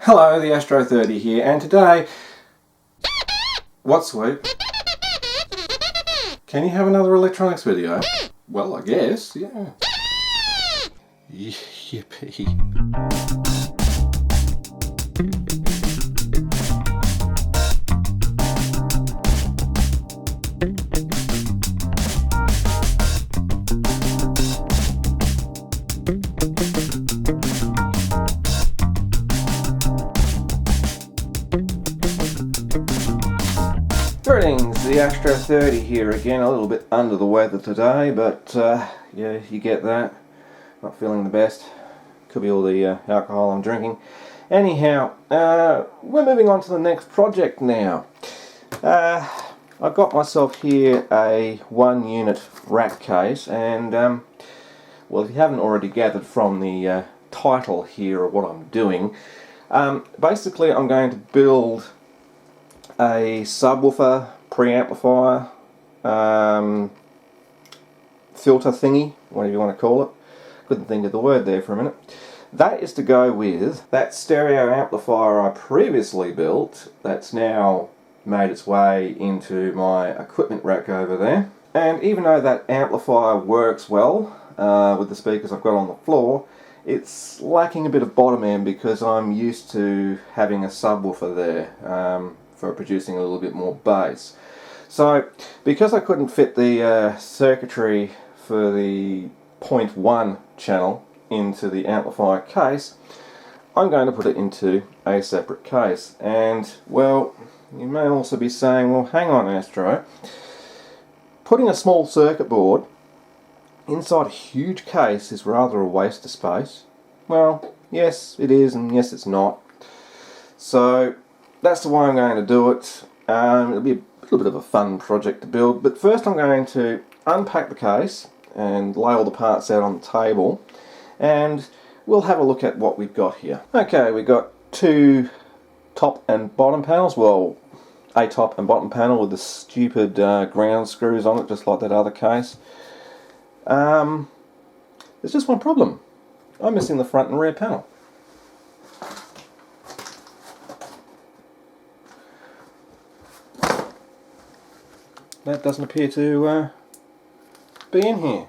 Hello, the Astro 30 here, and today... What, sweet? Can you have another electronics video? Well, I guess, yeah. Yippee. Greetings, the Astro 30 here again, a little bit under the weather today, but yeah, you get that. Not feeling the best. Could be all the alcohol I'm drinking. Anyhow, we're moving on to the next project now. I've got myself here a 1-unit rack case, and well, if you haven't already gathered from the title here of what I'm doing, basically I'm going to build a subwoofer, pre-amplifier, filter thingy, whatever you want to call it. Couldn't think of the word there for a minute. That is to go with that stereo amplifier I previously built that's now made its way into my equipment rack over there. And even though that amplifier works well with the speakers I've got on the floor, it's lacking a bit of bottom end because I'm used to having a subwoofer there for producing a little bit more bass. So because I couldn't fit the circuitry for the 0.1 channel into the amplifier case, I'm going to put it into a separate case. And well, you may also be saying, well, hang on, Astro, putting a small circuit board inside a huge case is rather a waste of space. Well, yes it is, and yes it's not. So that's the way I'm going to do it. It'll be a little bit of a fun project to build, but first I'm going to unpack the case and lay all the parts out on the table, and we'll have a look at what we've got here. Okay, we've got two top and bottom panels. Well, a top and bottom panel with the stupid ground screws on it, just like that other case. There's just one problem. I'm missing the front and rear panel. That doesn't appear to be in here.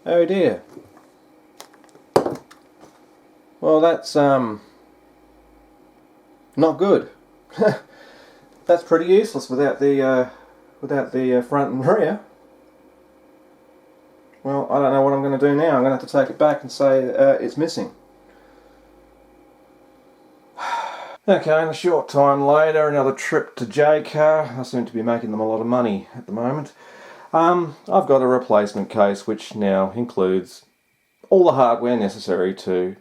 Oh dear. Well, that's not good. That's pretty useless without the front and rear. Well, I don't know what I'm going to do now. I'm going to have to take it back and say it's missing. Okay, and a short time later, another trip to J-Car. I seem to be making them a lot of money at the moment. I've got a replacement case which now includes all the hardware necessary to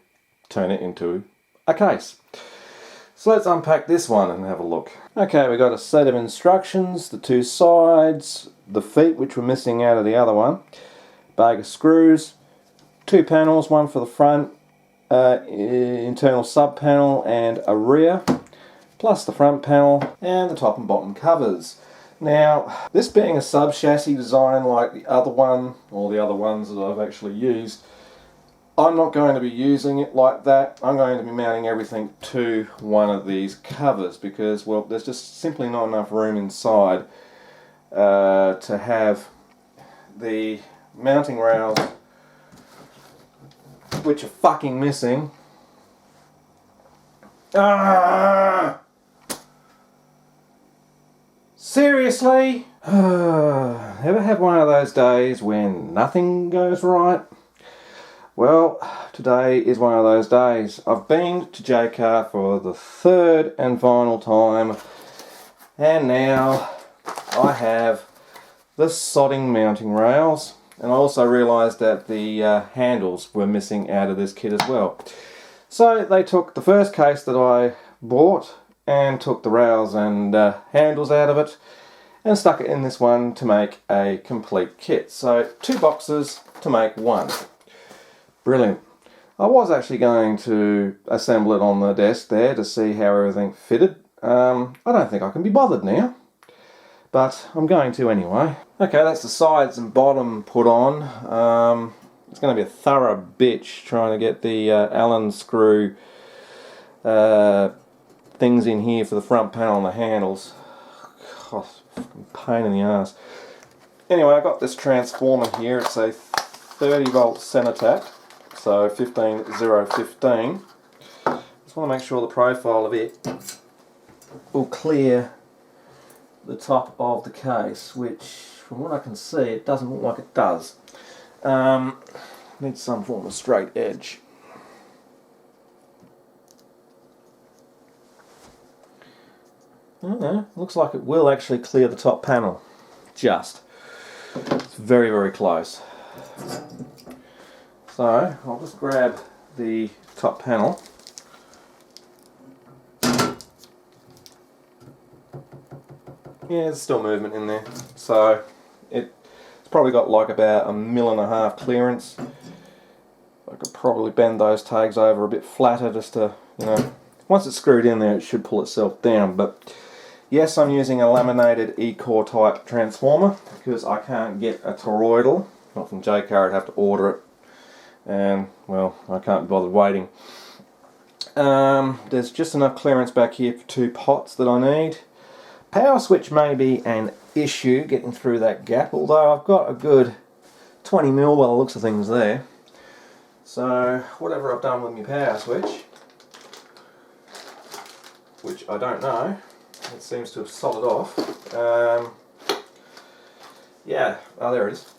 turn it into a case. So let's unpack this one and have a look. Okay, we've got a set of instructions, the two sides, the feet which were missing out of the other one, bag of screws, two panels, one for the front, internal sub panel and a rear, plus the front panel and the top and bottom covers. Now, this being a sub chassis design like the other one, or the other ones that I've actually used, I'm not going to be using it like that. I'm going to be mounting everything to one of these covers because, well, there's just simply not enough room inside to have the mounting rails, which are fucking missing. Seriously? Ever had one of those days when nothing goes right? Well, today is one of those days. I've been to J-Car for the third and final time, and now I have the sodding mounting rails. And I also realised that the handles were missing out of this kit as well. So they took the first case that I bought and took the rails and handles out of it and stuck it in this one to make a complete kit. So 2 boxes to make one. Brilliant. I was actually going to assemble it on the desk there to see how everything fitted. I don't think I can be bothered now, but I'm going to anyway. Okay, that's the sides and bottom put on. It's going to be a thorough bitch trying to get the Allen screw things in here for the front panel and the handles. God, pain in the ass. Anyway, I got this transformer here. It's a 30 volt center tap, so 15015. Just want to make sure the profile of it will clear the top of the case, which from what I can see it doesn't look like it does. Needs some form of straight edge. Looks like it will actually clear the top panel. Just. It's very, very close. So I'll just grab the top panel. Yeah, there's still movement in there. So it's probably got like about 1.5 mm clearance. I could probably bend those tags over a bit flatter just to, you know, once it's screwed in there it should pull itself down. But yes, I'm using a laminated E-core type transformer because I can't get a toroidal. Not from JCar, I'd have to order it. And, well, I can't be bothered waiting. There's just enough clearance back here for 2 pots that I need. Power switch may be an issue getting through that gap, although I've got a good 20 mil by the looks of things there. So, whatever I've done with my power switch, which I don't know, it seems to have soldered off. Yeah, oh, there it is.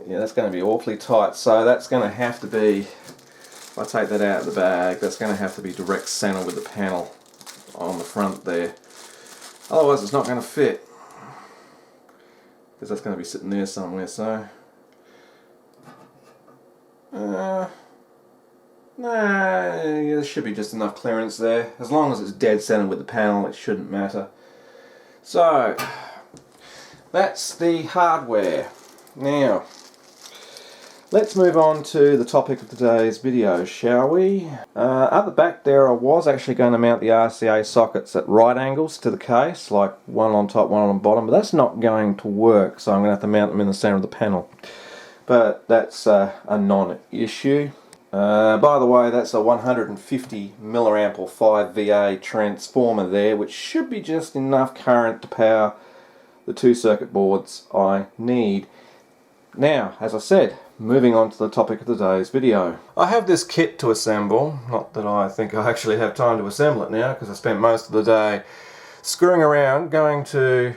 Yeah, that's going to be awfully tight, so that's going to have to be, if I take that out of the bag, that's going to have to be direct center with the panel on the front there. Otherwise it's not going to fit, because that's going to be sitting there somewhere. So nah, there should be just enough clearance there. As long as it's dead center with the panel, it shouldn't matter. So that's the hardware. Now let's move on to the topic of today's video, shall we? At the back there I was actually going to mount the RCA sockets at right angles to the case, like one on top, one on the bottom, but that's not going to work, so I'm going to have to mount them in the center of the panel. But that's a non-issue. By the way, that's a 150 milliamp or 5 VA transformer there, which should be just enough current to power the 2 circuit boards I need. Now, as I said, moving on to the topic of today's video. I have this kit to assemble, not that I think I actually have time to assemble it now, because I spent most of the day screwing around, going to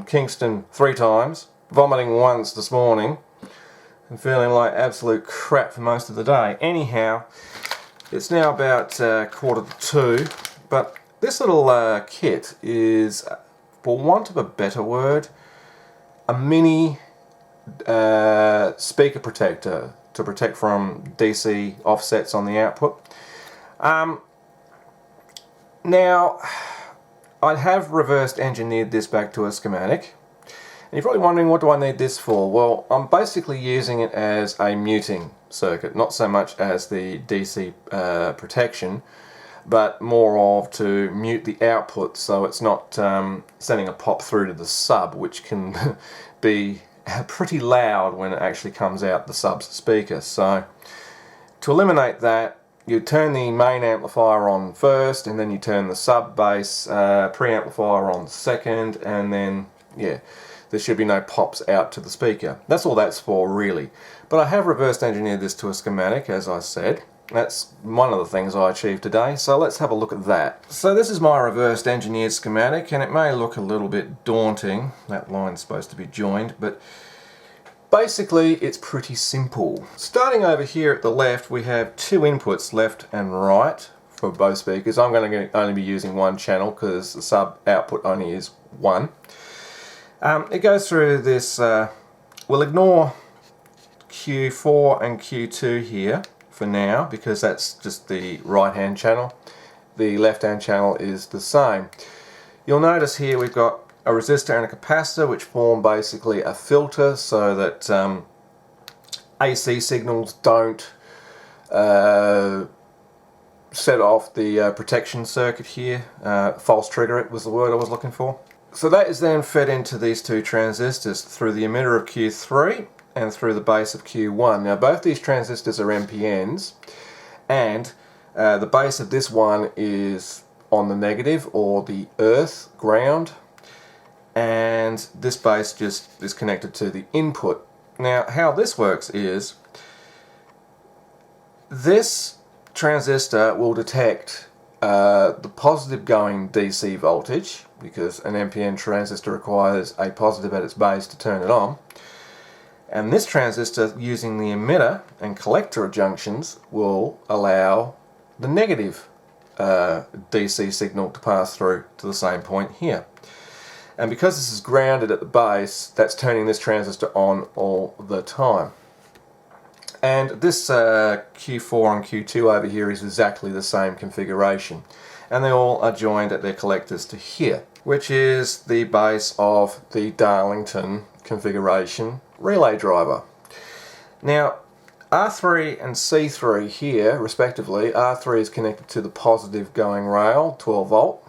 Kingston 3 times, vomiting once this morning, and feeling like absolute crap for most of the day. Anyhow, it's now about 1:45, but this little kit is, for want of a better word, a mini speaker protector to protect from DC offsets on the output. Now, I have reversed engineered this back to a schematic. And you're probably wondering, what do I need this for? Well, I'm basically using it as a muting circuit, not so much as the DC protection, but more of to mute the output so it's not sending a pop through to the sub, which can be pretty loud when it actually comes out the sub's speaker. So to eliminate that, you turn the main amplifier on first, and then you turn the sub bass pre-amplifier on second, and then yeah, there should be no pops out to the speaker. That's all that's for, really. But I have reverse engineered this to a schematic, as I said. That's one of the things I achieved today, so let's have a look at that. So this is my reversed engineered schematic, and it may look a little bit daunting. That line's supposed to be joined, but basically it's pretty simple. Starting over here at the left, we have 2 inputs, left and right, for both speakers. I'm going to only be using 1 channel because the sub output only is 1. It goes through this, we'll ignore Q4 and Q2 here for now, because that's just the right hand channel. The left hand channel is the same. You'll notice here we've got a resistor and a capacitor, which form basically a filter so that AC signals don't set off the protection circuit here. False trigger it was the word I was looking for. So that is then fed into these 2 transistors through the emitter of Q3 and through the base of Q1. Now both these transistors are NPNs, and the base of this one is on the negative, or the earth, ground, and this base just is connected to the input. Now how this works is this transistor will detect the positive going DC voltage, because an NPN transistor requires a positive at its base to turn it on, and this transistor, using the emitter and collector junctions, will allow the negative DC signal to pass through to the same point here. And because this is grounded at the base, that's turning this transistor on all the time. And this Q4 and Q2 over here is exactly the same configuration, and they all are joined at their collectors to here, which is the base of the Darlington configuration relay driver. Now R3 and C3 here respectively, R3 is connected to the positive going rail, 12 volt,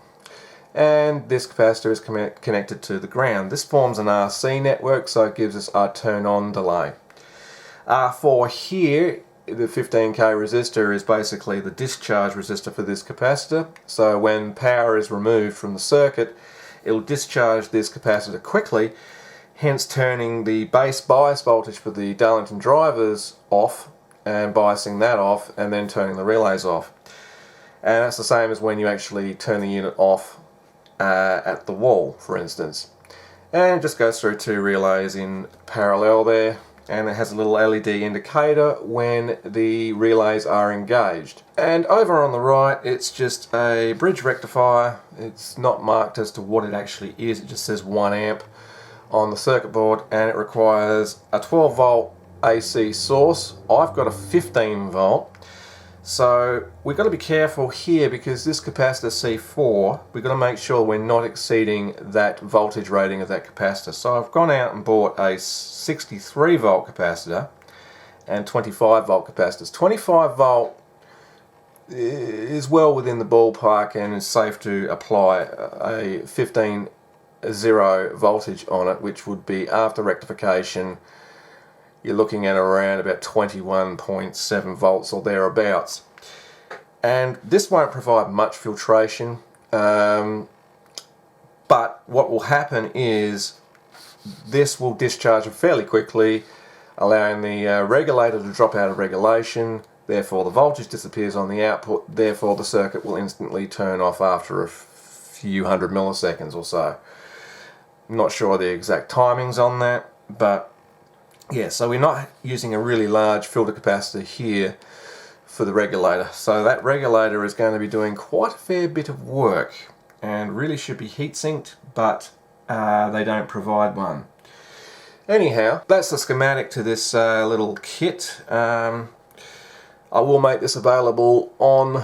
and this capacitor is connected to the ground. This forms an RC network, so it gives us our turn on delay. R4 here, the 15k resistor, is basically the discharge resistor for this capacitor, so when power is removed from the circuit, it will discharge this capacitor quickly, hence turning the base bias voltage for the Darlington drivers off and biasing that off, and then turning the relays off. And that's the same as when you actually turn the unit off at the wall, for instance. And it just goes through two relays in parallel there, and it has a little LED indicator when the relays are engaged. And over on the right, it's just a bridge rectifier. It's not marked as to what it actually is, it just says 1 amp on the circuit board, and it requires a 12 volt AC source. I've got a 15 volt. So we've got to be careful here, because this capacitor C4, we've got to make sure we're not exceeding that voltage rating of that capacitor. So I've gone out and bought a 63 volt capacitor and 25 volt capacitors. 25 volt is well within the ballpark and is safe to apply a 15 0 voltage on it, which would be, after rectification, you're looking at around about 21.7 volts or thereabouts. And this won't provide much filtration, but what will happen is this will discharge fairly quickly, allowing the regulator to drop out of regulation, therefore the voltage disappears on the output, therefore the circuit will instantly turn off after a few hundred milliseconds or so. I'm not sure the exact timings on that, but yeah, so we're not using a really large filter capacitor here for the regulator. So that regulator is going to be doing quite a fair bit of work and really should be heat sinked, but they don't provide one. Anyhow, that's the schematic to this little kit. I will make this available on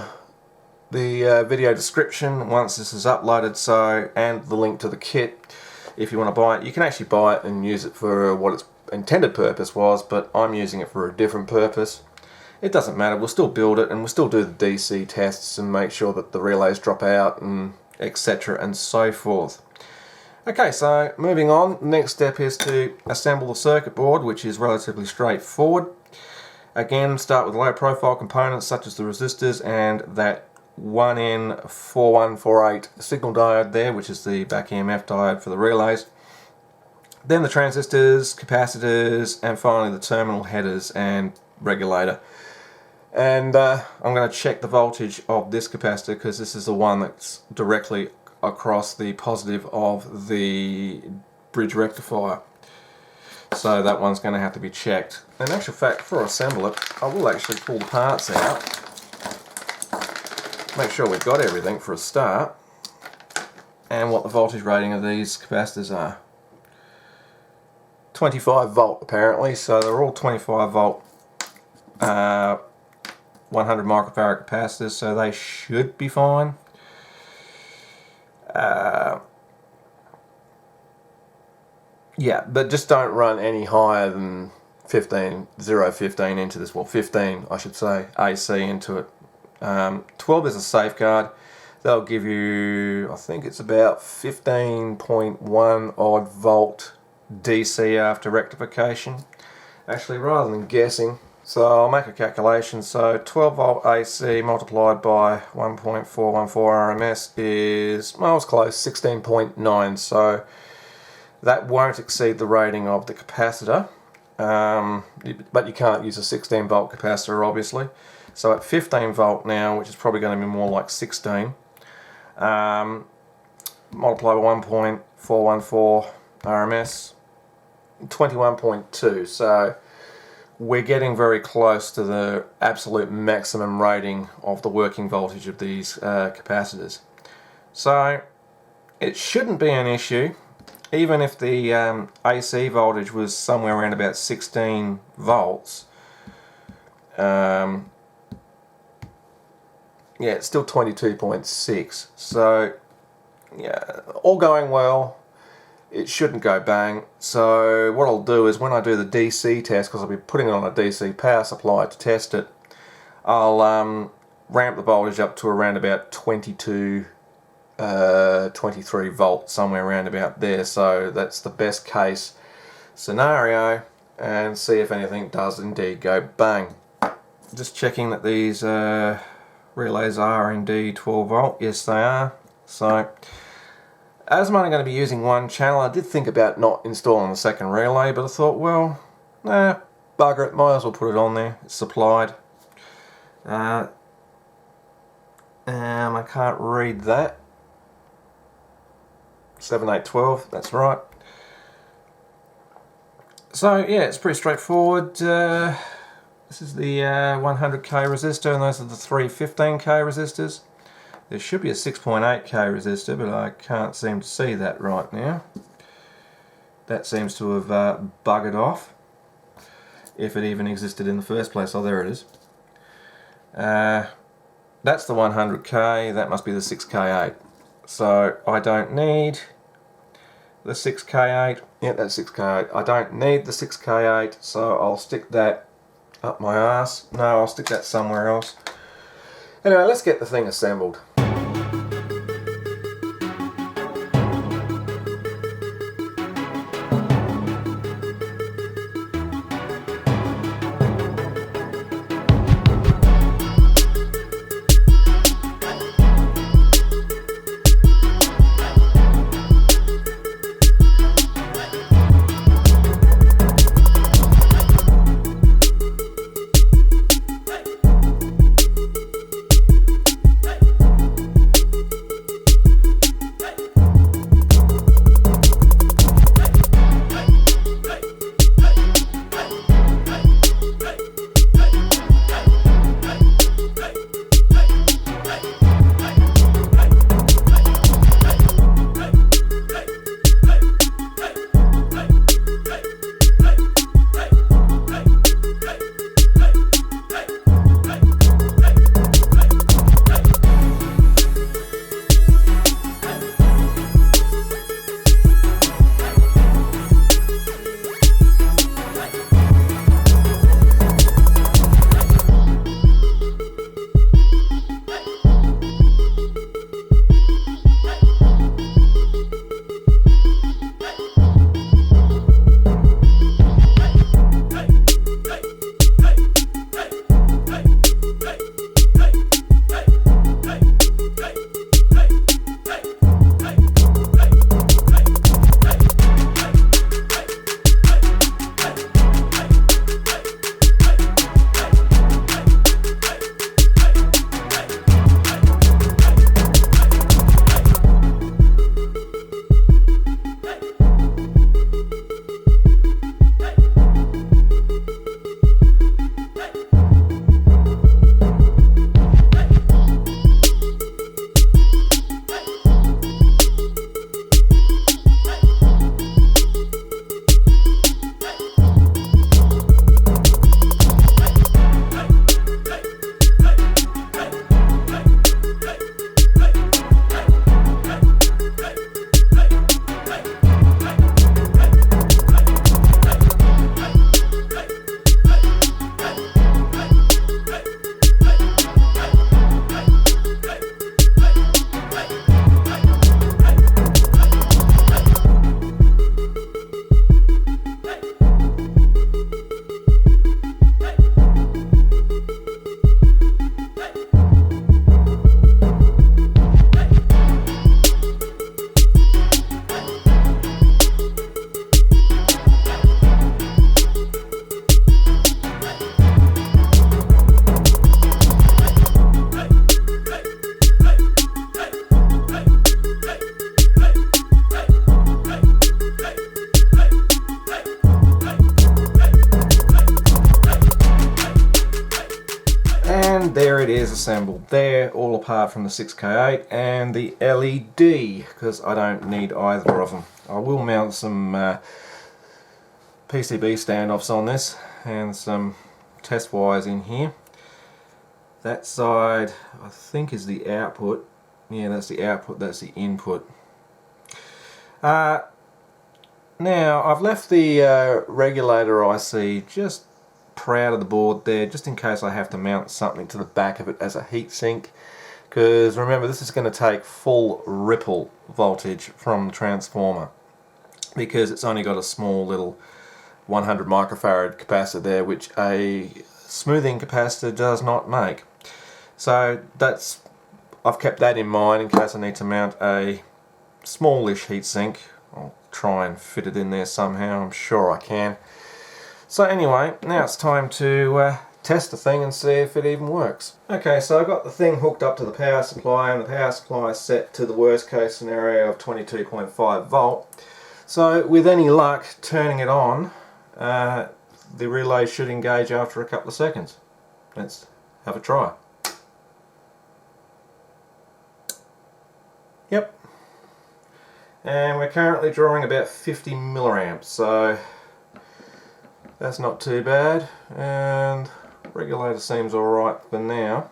the video description once this is uploaded, so, and the link to the kit if you want to buy it. You can actually buy it and use it for what its intended purpose was, but I'm using it for a different purpose. It doesn't matter, we'll still build it and we'll still do the DC tests and make sure that the relays drop out and etc. and so forth. Okay, so moving on, next step is to assemble the circuit board, which is relatively straightforward. Again, start with low profile components such as the resistors and that 1N4148 signal diode there, which is the back EMF diode for the relays. Then the transistors, capacitors, and finally the terminal headers and regulator. And I'm going to check the voltage of this capacitor, because this is the one that's directly across the positive of the bridge rectifier. So that one's going to have to be checked. In actual fact, before I assemble it, I will actually pull the parts out. Make sure we've got everything for a start. And what the voltage rating of these capacitors are. 25 volt apparently, so they're all 25 volt 100 microfarad capacitors, so they should be fine. Yeah, but just don't run any higher than 15 into this, well 15 I should say, AC into it. 12 is a safeguard. That'll give you, I think it's about 15.1 odd volt DC after rectification. actually, rather than guessing. So I'll make a calculation. So 12 volt AC multiplied by 1.414 RMS is, well, it's close, 16.9. So that won't exceed the rating of the capacitor. But you can't use a 16 volt capacitor, obviously. So at 15 volt now, which is probably going to be more like 16, multiply by 1.414 RMS, 21.2. So we're getting very close to the absolute maximum rating of the working voltage of these capacitors. So it shouldn't be an issue. Even if the AC voltage was somewhere around about 16 volts, yeah, it's still 22.6. So, yeah, all going well. It shouldn't go bang. So what I'll do is when I do the DC test, because I'll be putting it on a DC power supply to test it, I'll ramp the voltage up to around about 23 volts, somewhere around about there. So that's the best case scenario, and see if anything does indeed go bang. Just checking that these relays are indeed 12 volt. Yes, they are. So as I'm only going to be using one channel, I did think about not installing the second relay, but I thought, well, nah, bugger it, might as well put it on there. It's supplied. I can't read that. 7812, that's right. So yeah, it's pretty straightforward. This is the 100k resistor, and those are the three 15k resistors. There should be a 6.8k resistor, but I can't seem to see that right now. That seems to have buggered off, if it even existed in the first place. Oh, there it is. That's the 100k, that must be the 6k8. So I don't need the 6k8. Yeah, that's 6k8. I don't need the 6k8, so I'll stick that up my arse. No, I'll stick that somewhere else. Anyway, let's get the thing assembled. And there it is assembled there, all apart from the 6K8 and the LED, because I don't need either of them. I will mount some PCB standoffs on this and some test wires in here. That side I think is the output. Yeah, that's the output, that's the input. Now I've left the regulator IC just proud of the board there, just in case I have to mount something to the back of it as a heatsink, because remember, this is going to take full ripple voltage from the transformer, because it's only got a small little 100 microfarad capacitor there, which a smoothing capacitor does not make. So that's, I've kept that in mind in case I need to mount a smallish heatsink. I'll try and fit it in there somehow, I'm sure I can. So anyway, now it's time to test the thing and see if it even works. Okay, so I've got the thing hooked up to the power supply, and the power supply is set to the worst case scenario of 22.5 volt. So with any luck, turning it on, the relay should engage after a couple of seconds. Let's have a try. Yep. And we're currently drawing about 50 milliamps, so that's not too bad, and regulator seems alright for now.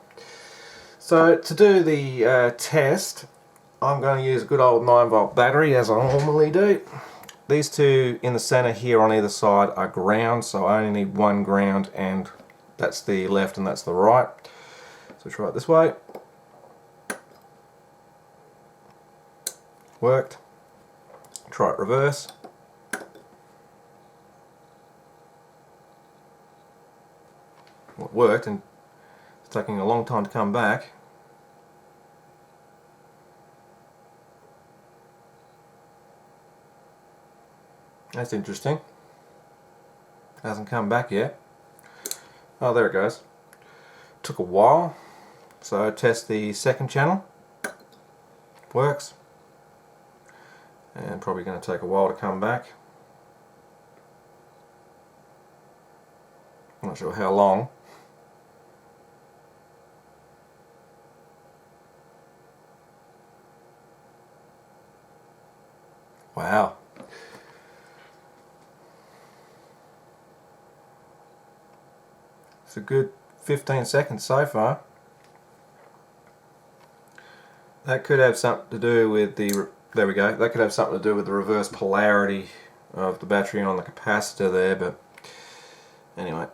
So to do the test, I'm going to use a good old 9-volt battery, as I normally do. These two in the center here on either side are ground, so I only need one ground, and that's the left and that's the right. So try it this way. Worked. Try it reverse. It worked, and it's taking a long time to come back. That's interesting. Hasn't come back yet. Oh, there it goes. Took a while. So test the second channel. Works. And probably going to take a while to come back. I'm not sure how long. Wow. It's a good 15 seconds so far. That could have something to do with the, there we go, that could have something to do with the reverse polarity of the battery on the capacitor there, but anyway.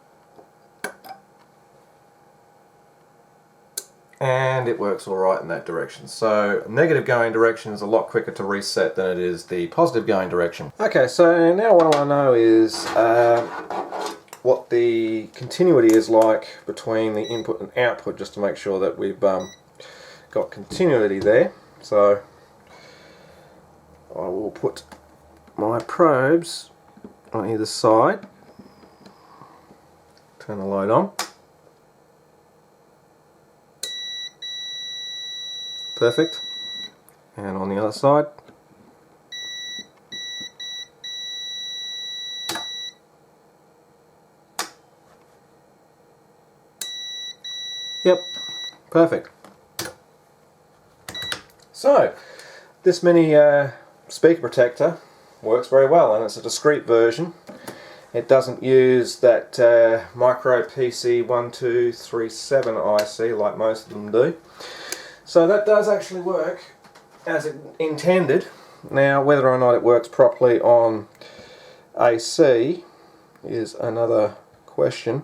And it works alright in that direction. So negative going direction is a lot quicker to reset than it is the positive going direction. Okay, so now what I want to know is what the continuity is like between the input and output, just to make sure that we've got continuity there. So I will put my probes on either side, turn the light on. Perfect. And on the other side. Yep, perfect. So, this mini speaker protector works very well, and it's a discrete version. It doesn't use that micro PC1237 IC like most of them do. So that does actually work as it intended. Now, whether or not it works properly on AC is another question.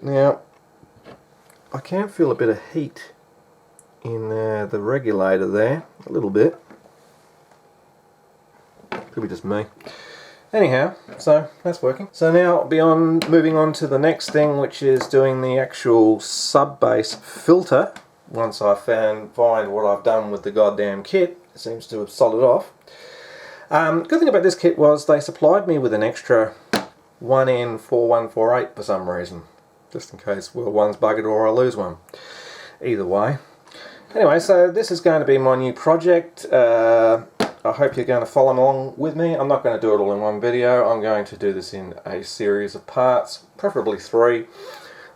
Now, I can feel a bit of heat in the regulator there, a little bit. Could be just me. Anyhow, so that's working. So now moving on to the next thing, which is doing the actual sub-bass filter. Once I find what I've done with the goddamn kit, it seems to have solid off. Good thing about this kit was they supplied me with an extra 1N4148 for some reason, just in case, well, one's buggered or I lose one. Either way. Anyway, so this is going to be my new project. I hope you're going to follow along with me. I'm not going to do it all in one video. I'm going to do this in a series of parts, preferably 3.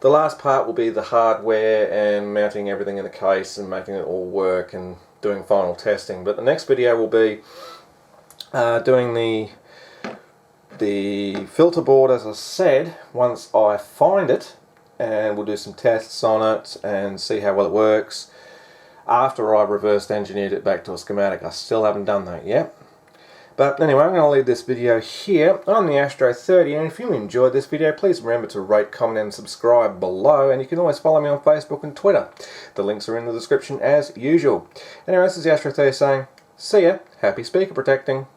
The last part will be the hardware and mounting everything in the case and making it all work and doing final testing. But the next video will be doing the filter board, as I said, once I find it, and we'll do some tests on it and see how well it works after I've reversed engineered it back to a schematic. I still haven't done that yet. But anyway, I'm going to leave this video here on the Astro 30, and if you enjoyed this video, please remember to rate, comment and subscribe below, and you can always follow me on Facebook and Twitter. The links are in the description as usual. Anyway, this is the Astro 30 saying, see ya, happy speaker protecting.